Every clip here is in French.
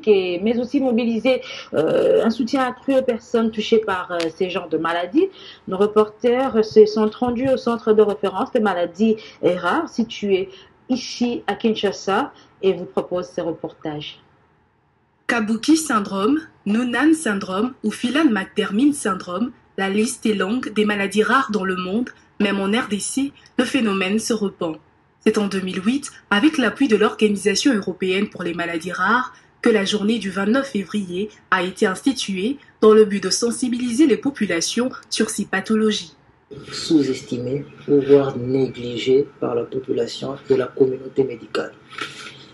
diagnostic, mais aussi mobiliser un soutien accru aux personnes touchées par ces genres de maladies. Nos reporters se sont rendus au centre de référence des maladies rares situé ici à Kinshasa et vous proposent ces reportages. Kabuki syndrome, Noonan syndrome ou Phelan-McDermid syndrome, la liste est longue des maladies rares dans le monde, même en RDC, le phénomène se répand. C'est en 2008, avec l'appui de l'Organisation européenne pour les maladies rares, que la journée du 29 février a été instituée dans le but de sensibiliser les populations sur ces pathologies. Sous-estimées ou voire négligées par la population de la communauté médicale.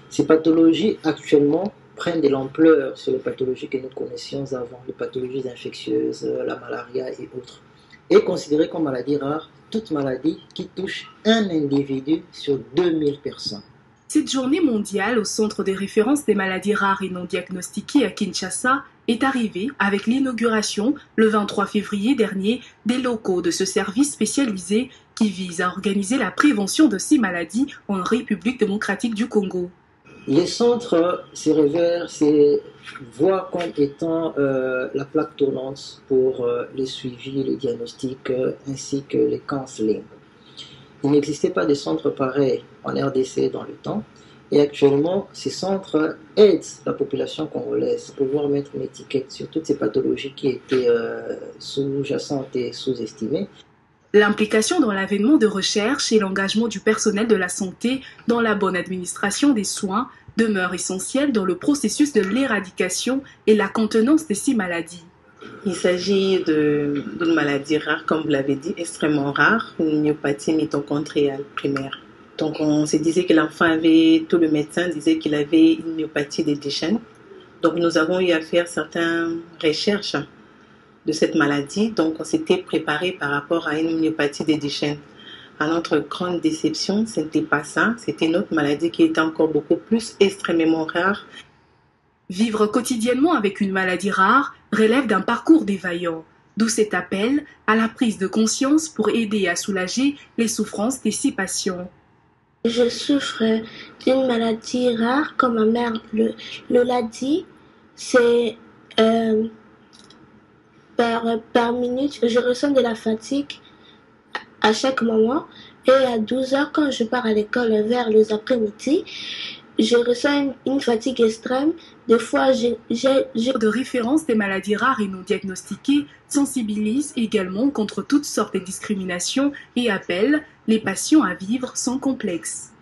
Ces pathologies actuellement prennent de l'ampleur sur les pathologies que nous connaissions avant, les pathologies infectieuses, la malaria et autres. Et considérées comme maladies rares, toute maladie qui touche un individu sur 2000 personnes. Cette journée mondiale au Centre des références des maladies rares et non diagnostiquées à Kinshasa est arrivée avec l'inauguration, le 23 février dernier, des locaux de ce service spécialisé qui vise à organiser la prévention de ces maladies en République démocratique du Congo. Les centres se voient comme étant la plaque tournante pour les suivis, les diagnostics ainsi que les counseling. Il n'existait pas de centres pareils en RDC dans le temps et actuellement ces centres aident la population congolaise à pouvoir mettre une étiquette sur toutes ces pathologies qui étaient sous-jacentes et sous-estimées. L'implication dans l'avènement de recherche et l'engagement du personnel de la santé dans la bonne administration des soins demeure essentiel dans le processus de l'éradication et la contenance de ces maladies. Il s'agit d'une maladie rare, comme vous l'avez dit, extrêmement rare, une myopathie mitochondriale primaire. Donc on se disait que l'enfant avait, tout le médecin disait qu'il avait une myopathie des Duchenne. Donc nous avons eu à faire certaines recherches de cette maladie, donc on s'était préparé par rapport à une myopathie des Duchenne. À notre grande déception, ce n'était pas ça, c'était une autre maladie qui était encore beaucoup plus extrêmement rare. Vivre quotidiennement avec une maladie rare relève d'un parcours défaillant, d'où cet appel à la prise de conscience pour aider à soulager les souffrances de ces patients. Je souffre d'une maladie rare, comme ma mère l'a dit, c'est par minute, je ressens de la fatigue à chaque moment et à 12 heures quand je pars à l'école vers les après-midi, je ressens une fatigue extrême. Des fois, de référence des maladies rares et non diagnostiquées sensibilise également contre toutes sortes de discriminations et appelle les patients à vivre sans complexe.